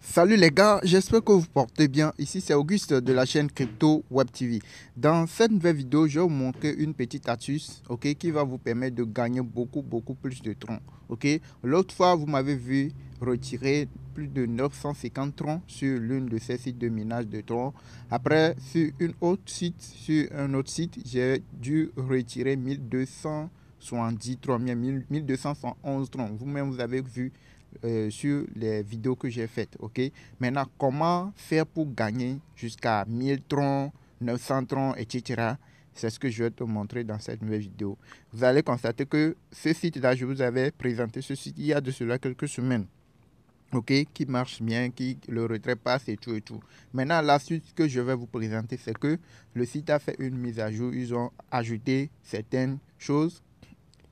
Salut les gars, j'espère que vous portez bien. Ici c'est Auguste de la chaîne Crypto Web TV. Dans cette nouvelle vidéo, je vais vous montrer une petite astuce, ok, qui va vous permettre de gagner beaucoup plus de troncs. Ok, l'autre fois vous m'avez vu retirer plus de 950 troncs sur l'une de ces sites de minage de troncs. Après, sur un autre site, j'ai dû retirer 1270 troncs, 1211 troncs. Vous-même vous avez vu sur les vidéos que j'ai faites. Ok. Maintenant, comment faire pour gagner jusqu'à 1000 troncs, 900 troncs, etc. C'est ce que je vais te montrer dans cette nouvelle vidéo. Vous allez constater que ce site-là, je vous avais présenté ce site il y a de cela quelques semaines. Ok, qui marche bien, qui le retrait passe et tout et tout. Maintenant, la suite que je vais vous présenter, c'est que le site a fait une mise à jour. Ils ont ajouté certaines choses.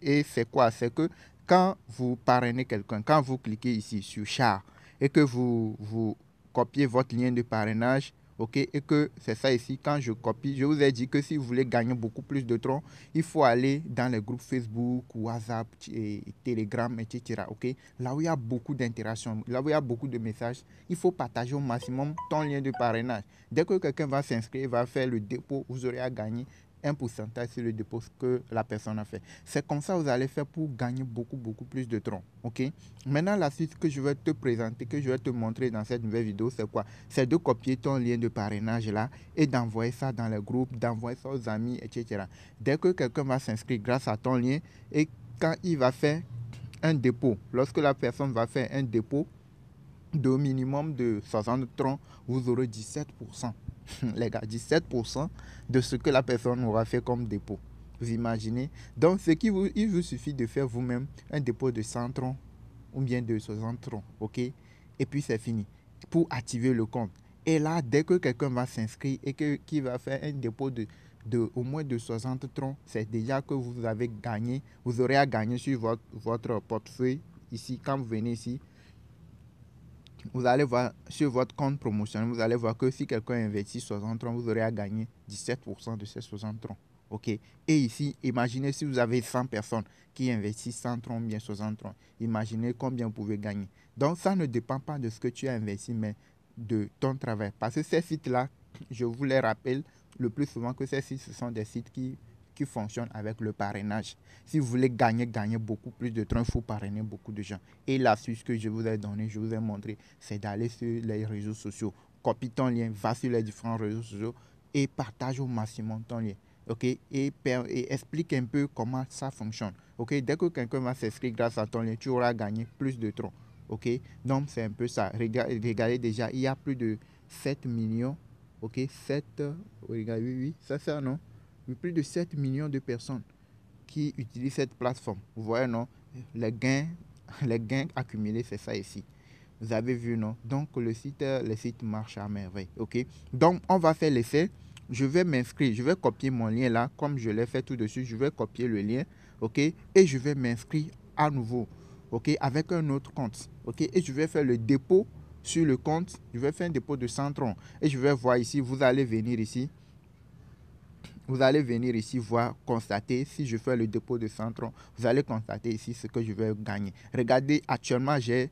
Et c'est quoi? C'est que quand vous parrainez quelqu'un, quand vous cliquez ici sur char et que vous copiez votre lien de parrainage, ok, et que c'est ça ici, quand je copie, je vous ai dit que si vous voulez gagner beaucoup plus de troncs, il faut aller dans les groupes Facebook, WhatsApp, et Telegram, etc. Ok, là où il y a beaucoup d'interactions, là où il y a beaucoup de messages, il faut partager au maximum ton lien de parrainage. Dès que quelqu'un va s'inscrire, va faire le dépôt, vous aurez à gagner un pourcentage sur le dépôt que la personne a fait. C'est comme ça que vous allez faire pour gagner beaucoup plus de troncs. Ok. Maintenant, la suite que je vais te présenter, que je vais te montrer dans cette nouvelle vidéo, c'est quoi? C'est de copier ton lien de parrainage là et d'envoyer ça dans le groupe, d'envoyer ça aux amis, etc. Dès que quelqu'un va s'inscrire grâce à ton lien et quand il va faire un dépôt, lorsque la personne va faire un dépôt de minimum de 60 troncs, vous aurez 17%. Les gars, 17% de ce que la personne aura fait comme dépôt. Vous imaginez? Donc, il vous suffit de faire vous-même un dépôt de 100 troncs ou bien de 60 troncs, ok? Et puis, c'est fini pour activer le compte. Et là, dès que quelqu'un va s'inscrire et qui va faire un dépôt de au moins de 60 troncs, c'est déjà que vous avez gagné. Vous aurez à gagner sur votre portefeuille ici. Quand vous venez ici, vous allez voir sur votre compte promotionnel, vous allez voir que si quelqu'un investit 60 troncs, vous aurez à gagner 17% de ces 60 troncs. Ok. Et ici, imaginez si vous avez 100 personnes qui investissent 100 troncs, bien 60 troncs. Imaginez combien vous pouvez gagner. Donc, ça ne dépend pas de ce que tu as investi, mais de ton travail. Parce que ces sites-là, je vous les rappelle le plus souvent que ces sites, ce sont des sites qui fonctionnent avec le parrainage. Si vous voulez gagner beaucoup plus de troncs, il faut parrainer beaucoup de gens. Et l'astuce que je vous ai donnée, je vous ai montré, c'est d'aller sur les réseaux sociaux. Copie ton lien, va sur les différents réseaux sociaux et partage au maximum ton lien. Ok, et explique un peu comment ça fonctionne. Ok, dès que quelqu'un va s'inscrire grâce à ton lien, tu auras gagné plus de troncs. Ok, donc c'est un peu ça. Regardez déjà, il y a plus de 7 millions. Ok, 7, regardez, oui, ça c'est ça, non? Plus de 7 millions de personnes qui utilisent cette plateforme. Vous voyez, non? Les gains, les gains accumulés, c'est ça ici. Vous avez vu, non? Donc, le site marche à merveille. OK? Donc, on va faire l'essai. Je vais m'inscrire. Je vais copier mon lien là, comme je l'ai fait tout de suite. Je vais copier le lien. OK? Et je vais m'inscrire à nouveau. OK? Avec un autre compte. OK? Et je vais faire le dépôt sur le compte. Je vais faire un dépôt de 100 troncs. Et je vais voir ici. Vous allez venir ici. Vous allez venir ici voir, constater, si je fais le dépôt de 100 troncs, vous allez constater ici ce que je vais gagner. Regardez, actuellement, j'ai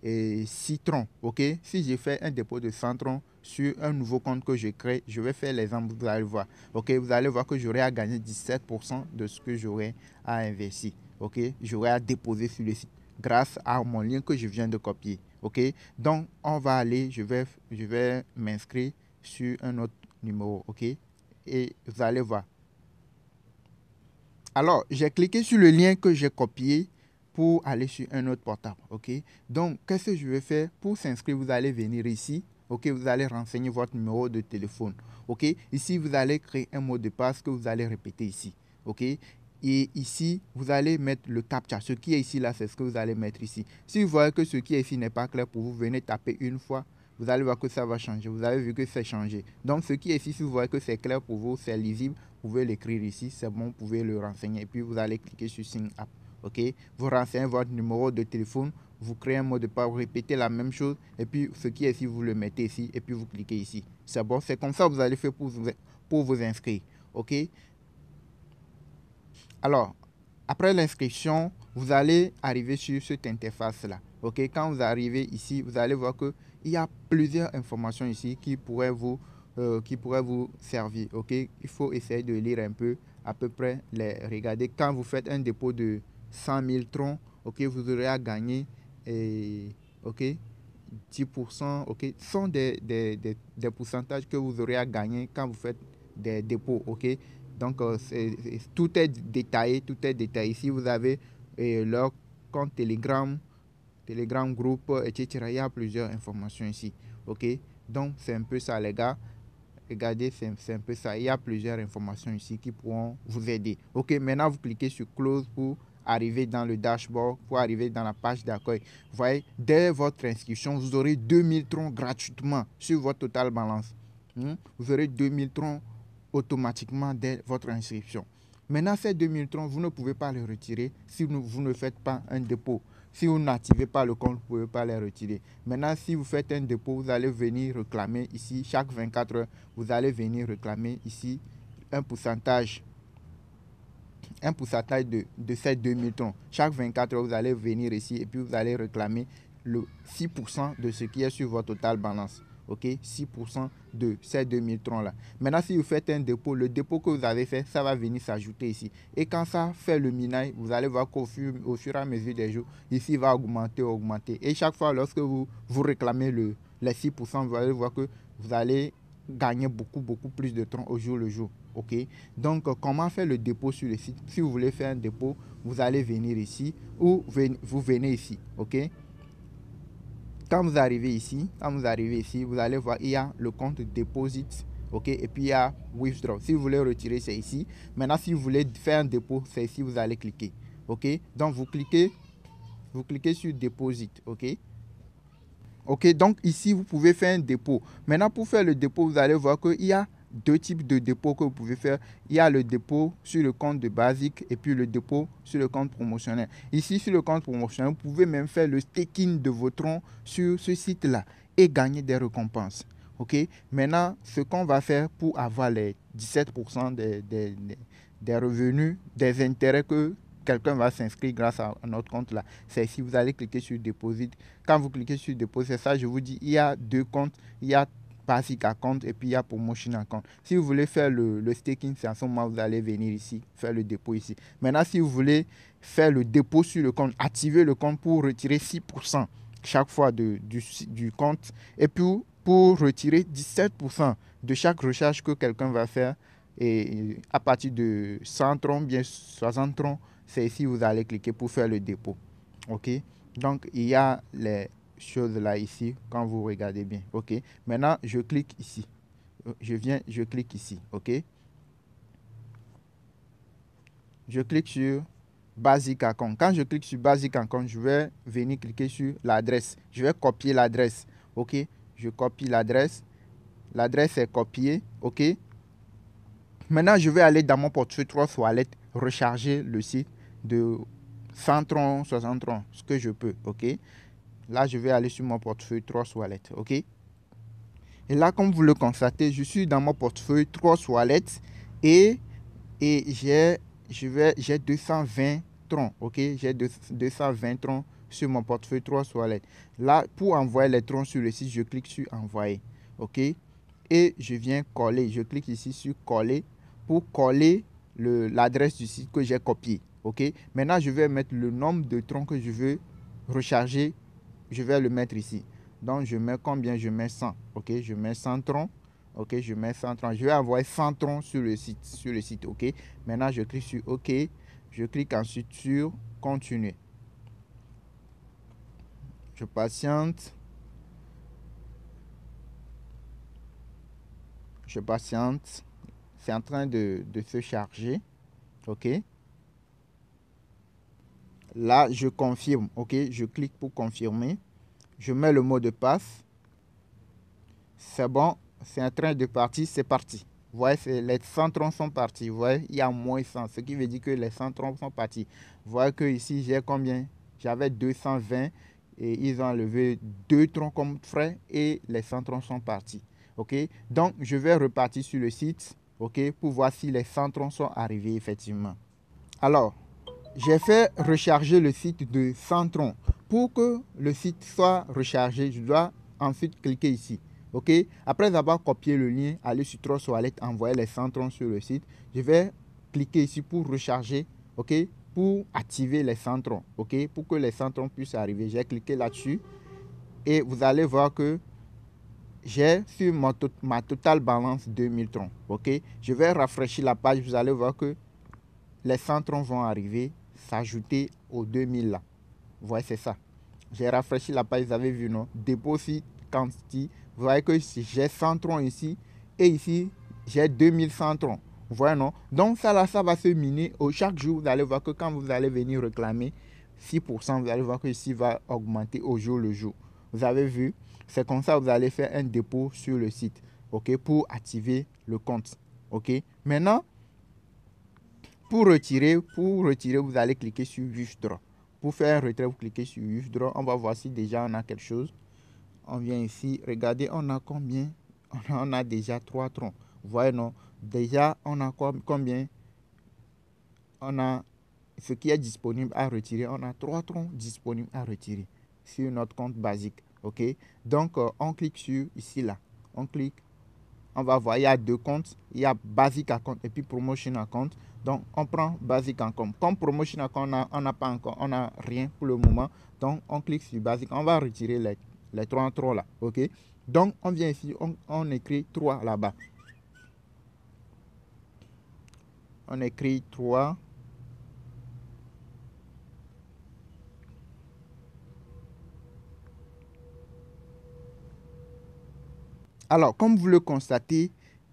6 troncs, ok? Si je fais un dépôt de 100 troncs sur un nouveau compte que je crée, je vais faire l'exemple, vous allez voir, ok? Vous allez voir que j'aurai à gagner 17% de ce que j'aurai à investir, ok? J'aurai à déposer sur le site grâce à mon lien que je viens de copier, ok? Donc, on va aller, je vais m'inscrire sur un autre numéro, ok? Et vous allez voir. Alors, j'ai cliqué sur le lien que j'ai copié pour aller sur un autre portable. OK? Donc, qu'est-ce que je vais faire? Pour s'inscrire, vous allez venir ici. OK? Vous allez renseigner votre numéro de téléphone. OK? Ici, vous allez créer un mot de passe que vous allez répéter ici. OK? Et ici, vous allez mettre le captcha. Ce qui est ici, là, c'est ce que vous allez mettre ici. Si vous voyez que ce qui est ici n'est pas clair pour vous, venez taper une fois. Vous allez voir que ça va changer. Vous avez vu que c'est changé. Donc, ce qui est ici, si vous voyez que c'est clair pour vous, c'est lisible, vous pouvez l'écrire ici. C'est bon, vous pouvez le renseigner. Et puis, vous allez cliquer sur Sign Up. OK? Vous renseignez votre numéro de téléphone. Vous créez un mot de passe, vous répétez la même chose. Et puis, ce qui est ici, vous le mettez ici. Et puis, vous cliquez ici. C'est bon. C'est comme ça que vous allez faire pour vous inscrire. OK? Alors, après l'inscription, vous allez arriver sur cette interface-là. Ok, quand vous arrivez ici, vous allez voir que il y a plusieurs informations ici qui pourraient vous servir. Ok, il faut essayer de lire un peu, à peu près les regarder. Quand vous faites un dépôt de 100 000 troncs, ok, vous aurez à gagner ok, 10%. Ok, ce sont des pourcentages que vous aurez à gagner quand vous faites des dépôts. Ok, donc tout est détaillé, tout est détaillé. Ici, vous avez leur compte Telegram groupe, etc. Il y a plusieurs informations ici. Ok, donc c'est un peu ça, les gars. Regardez, c'est un peu ça. Il y a plusieurs informations ici qui pourront vous aider. Ok, maintenant vous cliquez sur Close pour arriver dans le dashboard, pour arriver dans la page d'accueil. Vous voyez, dès votre inscription, vous aurez 2000 troncs gratuitement sur votre Total Balance. Vous aurez 2000 troncs automatiquement dès votre inscription. Maintenant, ces 2000 troncs, vous ne pouvez pas les retirer si vous ne faites pas un dépôt. Si vous n'activez pas le compte, vous ne pouvez pas les retirer. Maintenant, si vous faites un dépôt, vous allez venir réclamer ici, chaque 24 heures, vous allez venir réclamer ici un pourcentage de ces 2000 troncs. Chaque 24 heures, vous allez venir ici et puis vous allez réclamer le 6% de ce qui est sur votre Total Balance. Ok, 6% de ces 2000 troncs là. Maintenant, si vous faites un dépôt, le dépôt que vous avez fait, ça va venir s'ajouter ici. Et quand ça fait le minage, vous allez voir qu'au fur et à mesure des jours, ici va augmenter. Et chaque fois, lorsque vous réclamez les 6%, vous allez voir que vous allez gagner beaucoup plus de troncs au jour le jour. Ok, donc comment faire le dépôt sur le site? Si vous voulez faire un dépôt, vous allez venir ici ou vous venez ici. Ok, quand vous arrivez ici, vous allez voir, il y a le compte deposit. Ok, et puis il y a withdraw. Si vous voulez retirer, c'est ici. Maintenant, si vous voulez faire un dépôt, c'est ici, vous allez cliquer. Ok, donc vous cliquez sur deposit. Ok, ok, donc ici, vous pouvez faire un dépôt. Maintenant, pour faire le dépôt, vous allez voir qu'il y a deux types de dépôts que vous pouvez faire. Il y a le dépôt sur le compte de basique et puis le dépôt sur le compte promotionnel. Ici, sur le compte promotionnel, vous pouvez même faire le staking de vos troncs sur ce site-là et gagner des récompenses. Ok, maintenant, ce qu'on va faire pour avoir les 17% des revenus, des intérêts que quelqu'un va s'inscrire grâce à notre compte là, c'est ici, vous allez cliquer sur Deposit. Quand vous cliquez sur Deposit, ça, je vous dis, il y a deux comptes. Il y a Basic Account et puis il y a Promotion Account. Si vous voulez faire le staking, c'est à ce moment vous allez venir ici, faire le dépôt ici. Maintenant, si vous voulez faire le dépôt sur le compte, activer le compte pour retirer 6% chaque fois du compte et puis pour retirer 17% de chaque recharge que quelqu'un va faire et à partir de 100 troncs, bien 60 troncs, c'est ici où vous allez cliquer pour faire le dépôt. Ok, donc il y a les choses là ici quand vous regardez bien. Ok, maintenant je clique ici, je clique ici. Ok, je clique sur Basic Account. Quand je clique sur Basic Account, je vais venir cliquer sur l'adresse. Je vais copier l'adresse. Ok, je copie l'adresse. L'adresse est copiée. Ok, maintenant je vais aller dans mon portefeuille 3 Wallet, recharger le site de 100 troncs, 60 troncs, ce que je peux. Ok, là je vais aller sur mon portefeuille 3 Wallet. Ok, et là comme vous le constatez, je suis dans mon portefeuille 3 Wallet et j'ai 220 troncs. Ok, j'ai 220 troncs sur mon portefeuille 3 Wallet. Là, pour envoyer les troncs sur le site, je clique sur envoyer. Ok, et je viens coller. Je clique ici sur coller pour coller l'adresse du site que j'ai copié. Ok, maintenant je vais mettre le nombre de troncs que je veux recharger. Je vais le mettre ici. Donc je mets combien? Je mets 100. Ok, je mets 100 troncs. Ok, je mets 100 troncs. Je vais envoyer 100 troncs sur le site. Ok, maintenant je clique sur OK. Je clique ensuite sur continuer. Je patiente. Je patiente. C'est en train de se charger. Ok, là je confirme. Ok, je clique pour confirmer. Je mets le mot de passe. C'est bon, c'est en train de partir, c'est parti. Vous voyez, les 100 troncs sont partis. Vous voyez, il y a moins 100, ce qui veut dire que les 100 troncs sont partis. Vous voyez que ici, j'ai combien? J'avais 220 et ils ont enlevé 2 troncs comme frais et les 100 troncs sont partis. Ok, donc je vais repartir sur le site, ok, pour voir si les 100 troncs sont arrivés effectivement. Alors, j'ai fait recharger le site de 100 troncs. Pour que le site soit rechargé, je dois ensuite cliquer ici. Ok. Après avoir copié le lien, aller sur Trust Wallet, envoyer les 100 troncs sur le site. Je vais cliquer ici pour recharger. Ok. Pour activer les 100 troncs. Ok. Pour que les 100 troncs puissent arriver. J'ai cliqué là-dessus. Et vous allez voir que j'ai sur ma totale balance 2000 troncs. Ok. Je vais rafraîchir la page. Vous allez voir que les 100 troncs vont arriver, s'ajouter aux 2000 là. Vous voyez, c'est ça. J'ai rafraîchi la page, vous avez vu, non? Deposit quantity. Vous voyez que j'ai 100 troncs ici. Et ici, j'ai 2100 troncs. Vous voyez, non? Donc, ça là, ça va se miner. Chaque jour, vous allez voir que quand vous allez venir réclamer 6%, vous allez voir que ici va augmenter au jour le jour. Vous avez vu? C'est comme ça que vous allez faire un dépôt sur le site. OK? Pour activer le compte. OK? Maintenant, pour retirer, vous allez cliquer sur Withdraw. Pour faire un retrait, vous cliquez sur Withdraw. On va voir si déjà on a quelque chose. On vient ici. Regardez, on a combien? On a déjà 3 troncs. Vous voyez, non? Déjà, on a combien? On a ce qui est disponible à retirer. On a 3 troncs disponibles à retirer sur notre compte basique. OK? Donc, on clique sur ici, là. On clique. On va voir, il y a 2 comptes. Il y a Basic Account et puis Promotion Account. Donc, on prend Basic Account. Comme Promotion Account, on n'a pas encore, on n'a rien pour le moment. Donc, on clique sur Basic. On va retirer les 3 troncs là. OK? Donc, on vient ici, on écrit 3 là-bas. On écrit 3. Alors, comme vous le constatez,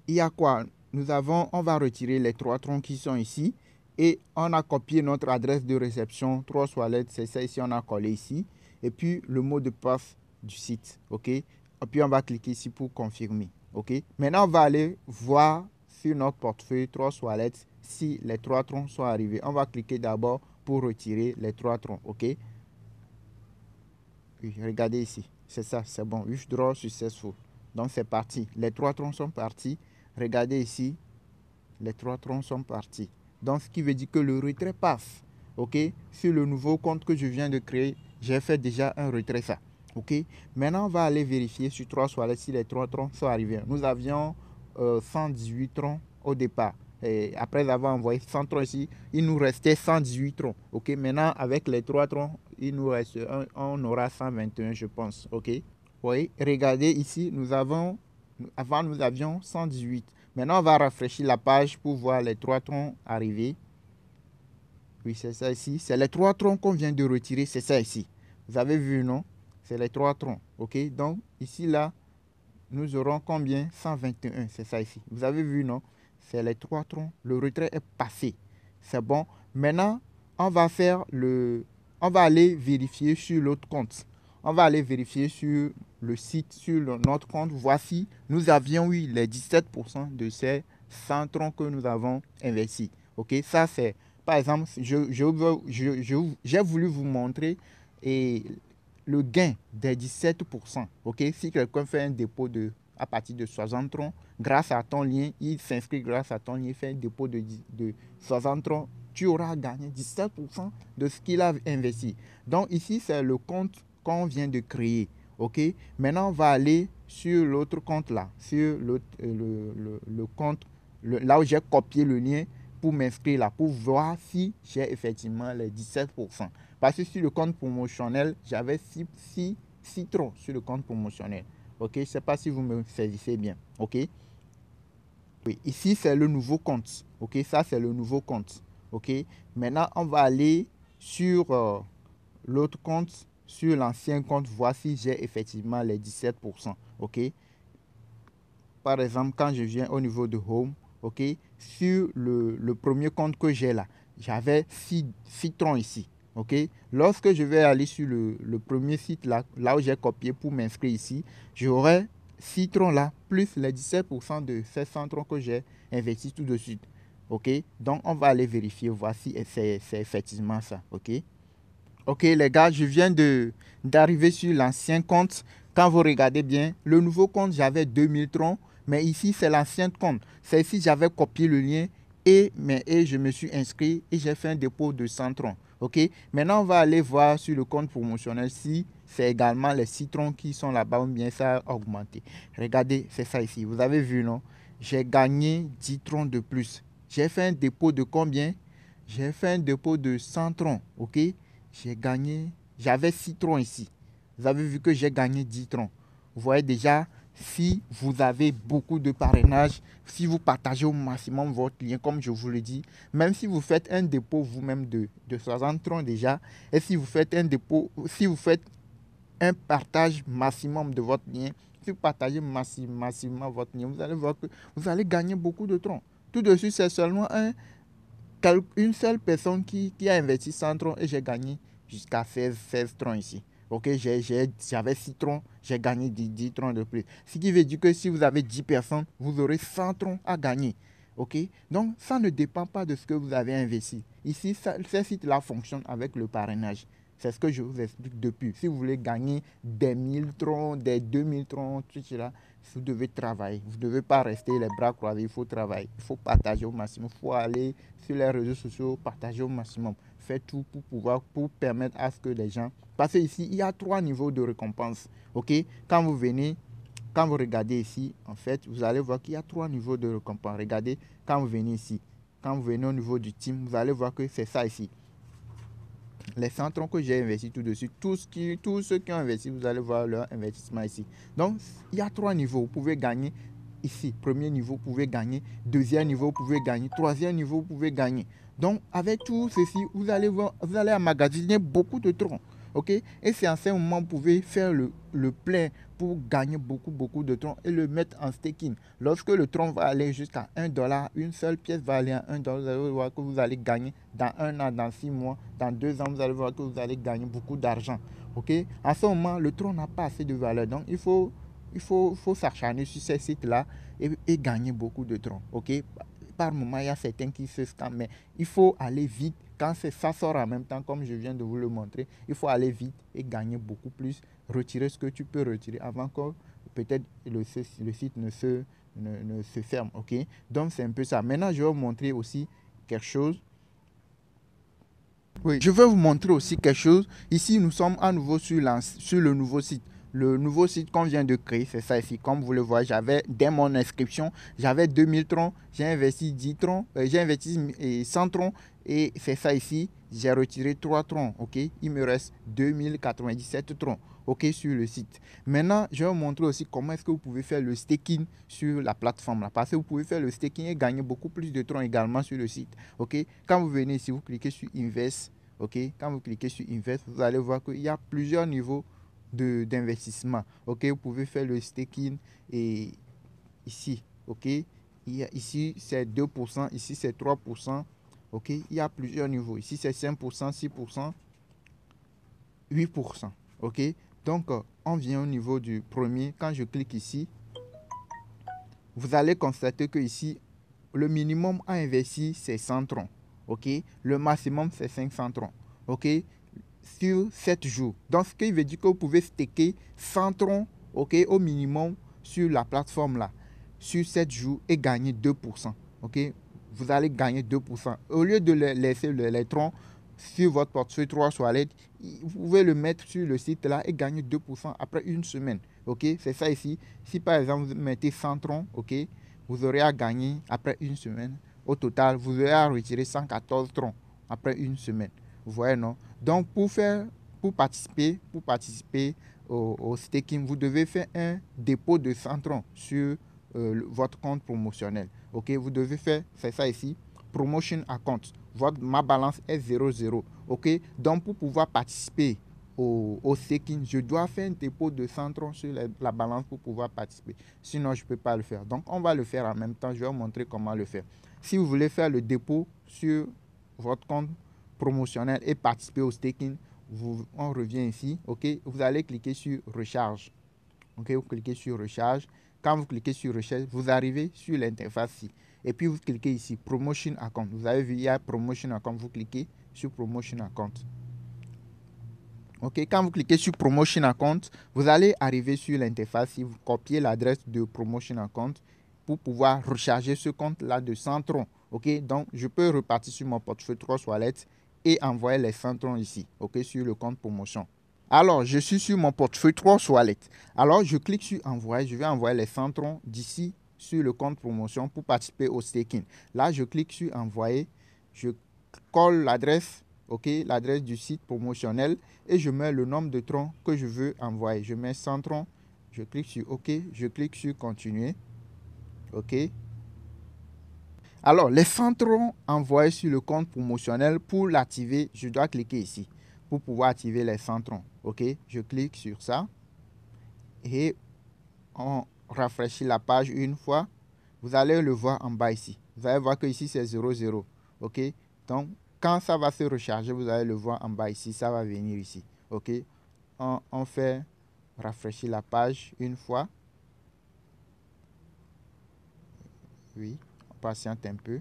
il y a quoi? On va retirer les 3 troncs qui sont ici. Et on a copié notre adresse de réception, Trust Wallet, c'est ça ici, on a collé ici. Et puis, le mot de passe du site, OK? Et puis, on va cliquer ici pour confirmer, OK? Maintenant, on va aller voir sur notre portefeuille Trust Wallet si les 3 troncs sont arrivés. On va cliquer d'abord pour retirer les 3 troncs, OK? Oui, regardez ici, c'est ça, c'est bon. Withdraw successful. Donc, c'est parti. Les 3 troncs sont partis. Regardez ici, les 3 troncs sont partis. Donc, ce qui veut dire que le retrait passe. OK? Sur le nouveau compte que je viens de créer, j'ai fait déjà un retrait ça. OK? Maintenant, on va aller vérifier sur Trust Wallet si les 3 troncs sont arrivés. Nous avions 118 troncs au départ. Et après avoir envoyé 100 troncs ici, il nous restait 118 troncs. OK? Maintenant, avec les 3 troncs, il nous reste on aura 121, je pense. OK? Oui, regardez ici, avant nous avions 118. Maintenant, on va rafraîchir la page pour voir les 3 troncs arriver. Oui, c'est ça ici. C'est les 3 troncs qu'on vient de retirer, c'est ça ici. Vous avez vu, non? C'est les 3 troncs. OK? Donc, ici, là, nous aurons combien? 121, c'est ça ici. Vous avez vu, non? C'est les 3 troncs. Le retrait est passé. C'est bon. Maintenant, on va aller vérifier sur l'autre compte. On va aller vérifier sur le site, sur notre compte. Voici, nous avions eu les 17% de ces 100 troncs que nous avons investis. OK, ça c'est, par exemple, j'ai voulu vous montrer le gain des 17%. OK, si quelqu'un fait un dépôt à partir de 60 troncs, grâce à ton lien, il s'inscrit grâce à ton lien, fait un dépôt de 60 troncs, tu auras gagné 17% de ce qu'il a investi. Donc ici, c'est le compte qu'on vient de créer. OK? Maintenant, on va aller sur l'autre compte là, sur le compte, là où j'ai copié le lien pour m'inscrire là, pour voir si j'ai effectivement les 17%. Parce que sur le compte promotionnel, j'avais 6 troncs sur le compte promotionnel. OK? Je ne sais pas si vous me saisissez bien. OK? Oui, ici, c'est le nouveau compte. OK? Ça, c'est le nouveau compte. OK? Maintenant, on va aller sur l'autre compte, sur l'ancien compte, voici j'ai effectivement les 17%. OK? Par exemple, quand je viens au niveau de Home, OK? Sur le premier compte que j'ai là, j'avais 6 troncs ici. OK? Lorsque je vais aller sur le premier site là où j'ai copié pour m'inscrire ici, j'aurai 6 troncs là, plus les 17% de ces 100 troncs que j'ai investi tout de suite. OK? Donc, on va aller vérifier, voici, c'est effectivement ça. OK? Ok les gars, je viens d'arriver sur l'ancien compte. Quand vous regardez bien, le nouveau compte, j'avais 2000 troncs. Mais ici, c'est l'ancien compte. C'est ici, j'avais copié le lien et je me suis inscrit et j'ai fait un dépôt de 100 troncs. Ok, maintenant on va aller voir sur le compte promotionnel si c'est également les citrons qui sont là-bas ou bien ça a augmenté. Regardez, c'est ça ici. Vous avez vu, non? J'ai gagné 10 troncs de plus. J'ai fait un dépôt de combien? J'ai fait un dépôt de 100 troncs. Ok, j'ai gagné. J'avais 6 troncs ici. Vous avez vu que j'ai gagné 10 troncs. Vous voyez déjà, si vous avez beaucoup de parrainage, si vous partagez au maximum votre lien, comme je vous le dis, même si vous faites un dépôt vous-même de 60 troncs déjà, et si vous faites un dépôt, si vous faites un partage maximum de votre lien, si vous partagez massivement votre lien, vous allez voir que vous allez gagner beaucoup de troncs. Tout de suite, c'est seulement une seule personne qui a investi 100 troncs et j'ai gagné jusqu'à 16 troncs ici. Ok, j'avais 6 troncs, j'ai gagné 10 troncs de plus. Ce qui veut dire que si vous avez 10 personnes, vous aurez 100 troncs à gagner. Ok, donc ça ne dépend pas de ce que vous avez investi. Ici, ces sites-là fonctionnent avec le parrainage. C'est ce que je vous explique depuis. Si vous voulez gagner des 1000 troncs, des 2000 troncs, tout cela, vous devez travailler. Vous ne devez pas rester les bras croisés. Il faut travailler. Il faut partager au maximum. Il faut aller sur les réseaux sociaux, partager au maximum. Faites tout pour permettre à ce que les gens... Parce qu'ici, il y a 3 niveaux de récompense. Ok? Quand vous regardez ici, en fait, vous allez voir qu'il y a 3 niveaux de récompense. Regardez, quand vous venez ici, quand vous venez au niveau du team, vous allez voir que c'est ça ici. Les 100 troncs que j'ai investi tout de suite, tous ceux qui ont investi, vous allez voir leur investissement ici. Donc, il y a 3 niveaux. Vous pouvez gagner ici. Premier niveau, vous pouvez gagner. Deuxième niveau, vous pouvez gagner. Troisième niveau, vous pouvez gagner. Donc, avec tout ceci, vous allez emmagasiner beaucoup de troncs. Ok? Et c'est en ce moment vous pouvez faire le plein pour gagner beaucoup de troncs et le mettre en staking. Lorsque le tronc va aller jusqu'à $1, une seule pièce va aller à $1, vous allez voir que vous allez gagner dans 1 an, dans 6 mois, dans 2 ans, vous allez voir que vous allez gagner beaucoup d'argent. Ok? En ce moment, le tronc n'a pas assez de valeur. Donc, il faut s'acharner sur ces sites-là et gagner beaucoup de troncs. Ok? Par moment, il y a certains qui se scamment, mais il faut aller vite. Quand ça sort en même temps, comme je viens de vous le montrer, il faut aller vite et gagner beaucoup plus. Retirer ce que tu peux retirer avant que peut-être le site ne se ferme. Ok? Donc, c'est un peu ça. Maintenant, je vais vous montrer aussi quelque chose. Oui, je vais vous montrer aussi quelque chose. Ici, nous sommes à nouveau sur le nouveau site. Le nouveau site qu'on vient de créer, c'est ça ici. Comme vous le voyez, dès mon inscription, j'avais 2000 troncs. J'ai investi 10 troncs. J'ai investi 100 troncs. Et c'est ça ici. J'ai retiré 3 troncs. Ok, il me reste 2097 troncs. Ok, sur le site. Maintenant, je vais vous montrer aussi comment est-ce que vous pouvez faire le staking sur la plateforme là. Parce que vous pouvez faire le staking et gagner beaucoup plus de troncs également sur le site. Ok, quand vous venez ici, vous cliquez sur Invest. Ok, quand vous cliquez sur Invest, vous allez voir qu'il y a plusieurs niveaux d'investissement. Ok, vous pouvez faire le staking et ici, ok, ici c'est 2%, ici c'est 3%. Ok, il y a plusieurs niveaux. Ici c'est 5%, 6%, 8%. Ok, donc on vient au niveau du premier. Quand je clique ici, vous allez constater que ici le minimum à investir c'est 100 troncs. Ok, le maximum c'est 500 troncs. Ok, sur 7 jours. Donc, ce qui veut dire que vous pouvez staker 100 troncs, ok, au minimum sur la plateforme là, sur 7 jours et gagner 2%. Ok, vous allez gagner 2%. Au lieu de laisser les troncs sur votre portefeuille 3 Wallet, vous pouvez le mettre sur le site là et gagner 2% après une semaine. Ok, c'est ça ici. Si par exemple vous mettez 100 troncs, ok, vous aurez à gagner après une semaine. Au total, vous aurez à retirer 114 troncs après une semaine. Vous voyez, non? Donc, pour participer au staking, vous devez faire un dépôt de 100 troncs sur votre compte promotionnel. Ok, vous devez faire, c'est ça ici, promotion account. Ma balance est 0,0. Ok, donc pour pouvoir participer au staking, je dois faire un dépôt de 100 troncs sur la balance pour pouvoir participer. Sinon, je ne peux pas le faire. Donc, on va le faire en même temps. Je vais vous montrer comment le faire. Si vous voulez faire le dépôt sur votre compte promotionnel et participer au staking, on revient ici. Ok, vous allez cliquer sur recharge. Ok, vous cliquez sur recharge. Quand vous cliquez sur recharge, vous arrivez sur l'interface ici. Et puis vous cliquez ici promotion account. Vous avez vu, il y a promotion account. Vous cliquez sur promotion account. Ok, quand vous cliquez sur promotion account, vous allez arriver sur l'interface. Si vous copiez l'adresse de promotion account pour pouvoir recharger ce compte là de 100 troncs. Ok, donc je peux repartir sur mon portefeuille 3 wallets et envoyer les centrons ici, ok, sur le compte promotion. Alors, je suis sur mon portefeuille 3 wallets. Alors, je clique sur envoyer. Je vais envoyer les centrons d'ici sur le compte promotion pour participer au staking. Là, je clique sur envoyer. Je colle l'adresse, ok, l'adresse du site promotionnel et je mets le nombre de troncs que je veux envoyer. Je mets 100 troncs. Je clique sur OK. Je clique sur continuer. OK. Alors, les centrons envoyés sur le compte promotionnel, pour l'activer, je dois cliquer ici pour pouvoir activer les centrons. OK, je clique sur ça et on rafraîchit la page une fois. Vous allez le voir en bas ici. Vous allez voir que ici c'est 00. OK, donc quand ça va se recharger, vous allez le voir en bas ici. Ça va venir ici. OK, on fait rafraîchir la page une fois. Oui, on patiente un peu.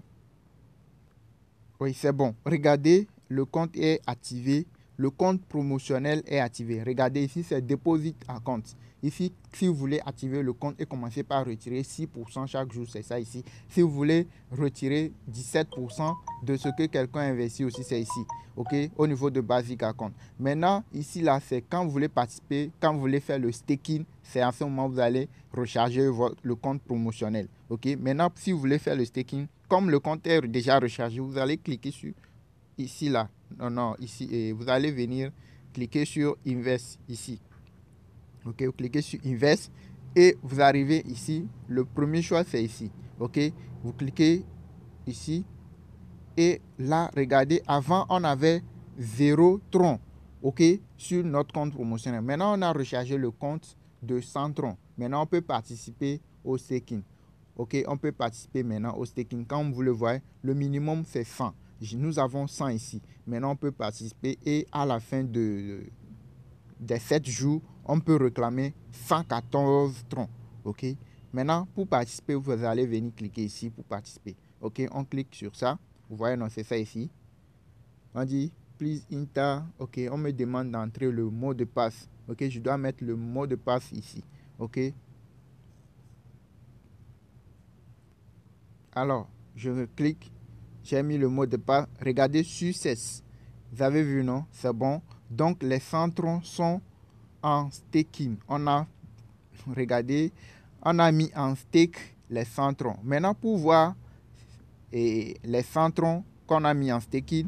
Oui, c'est bon. Regardez, le compte est activé. Le compte promotionnel est activé. Regardez ici, c'est Deposit Account. Ici, si vous voulez activer le compte et commencer par retirer 6% chaque jour, c'est ça ici. Si vous voulez retirer 17% de ce que quelqu'un investit aussi, c'est ici. OK, au niveau de Basic Account. Maintenant, ici, là, c'est quand vous voulez participer, quand vous voulez faire le staking, c'est à ce moment que vous allez recharger le compte promotionnel. OK, maintenant, si vous voulez faire le staking, comme le compte est déjà rechargé, vous allez cliquer sur ici, là. Non, ici. Et vous allez venir cliquer sur Invest ici. OK, vous cliquez sur Invest et vous arrivez ici. Le premier choix, c'est ici. OK, vous cliquez ici. Et là, regardez, avant, on avait 0 tronc. OK, sur notre compte promotionnel. Maintenant, on a rechargé le compte de 100 troncs. Maintenant, on peut participer au staking. OK, on peut participer maintenant au staking. Comme vous le voyez, le minimum, c'est 100. Nous avons 100 ici. Maintenant, on peut participer et à la fin des 7 jours, on peut réclamer 114 troncs. OK, maintenant, pour participer, vous allez venir cliquer ici pour participer. OK, on clique sur ça. Vous voyez, non, c'est ça ici. On dit, please enter. OK, on me demande d'entrer le mot de passe. OK, je dois mettre le mot de passe ici. OK. Alors, je clique. J'ai mis le mot de passe. Regardez, success. Vous avez vu, non? C'est bon. Donc, les centrons sont en staking. Regardez, on a mis en stake les centrons. Maintenant, pour voir les centrons qu'on a mis en staking,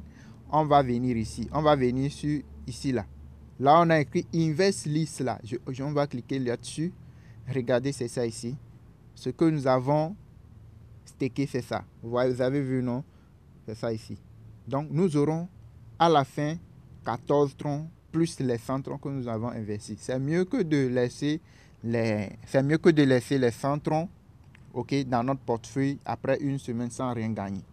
on va venir ici. On va venir sur ici, là. Là, on a écrit Invest List, là. On va cliquer là-dessus. Regardez, c'est ça ici. Ce que nous avons stacké, c'est ça. Vous avez vu, non? C'est ça ici. Donc, nous aurons à la fin 14 troncs plus les 100 troncs que nous avons investis. C'est mieux que de laisser les 100 troncs, OK, dans notre portefeuille après une semaine sans rien gagner.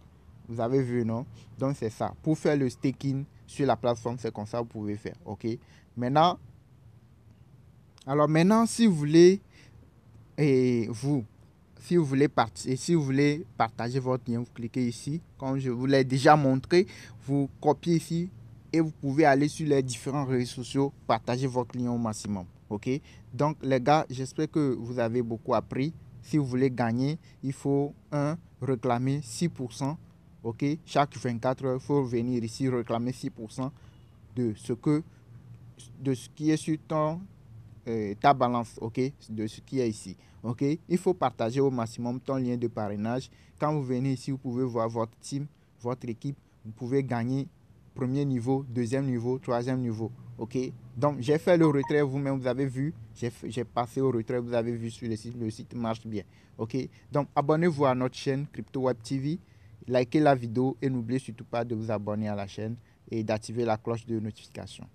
Vous avez vu, non? Donc, c'est ça. Pour faire le staking sur la plateforme, c'est comme ça que vous pouvez faire. OK? Maintenant, si vous voulez, si vous voulez partager votre lien, vous cliquez ici. Comme je vous l'ai déjà montré, vous copiez ici et vous pouvez aller sur les différents réseaux sociaux, partager votre lien au maximum. OK? Donc, les gars, j'espère que vous avez beaucoup appris. Si vous voulez gagner, il faut réclamer 6%. OK? Chaque 24 heures, il faut venir ici réclamer 6% de ce qui est sur ta balance, OK, de ce qui est ici. OK, il faut partager au maximum ton lien de parrainage. Quand vous venez ici, vous pouvez voir votre team, votre équipe. Vous pouvez gagner premier niveau, deuxième niveau, troisième niveau. OK, donc j'ai fait le retrait, vous-même vous avez vu, j'ai passé au retrait, vous avez vu sur le site marche bien. OK, donc abonnez-vous à notre chaîne Crypto Web TV, likez la vidéo et n'oubliez surtout pas de vous abonner à la chaîne et d'activer la cloche de notification.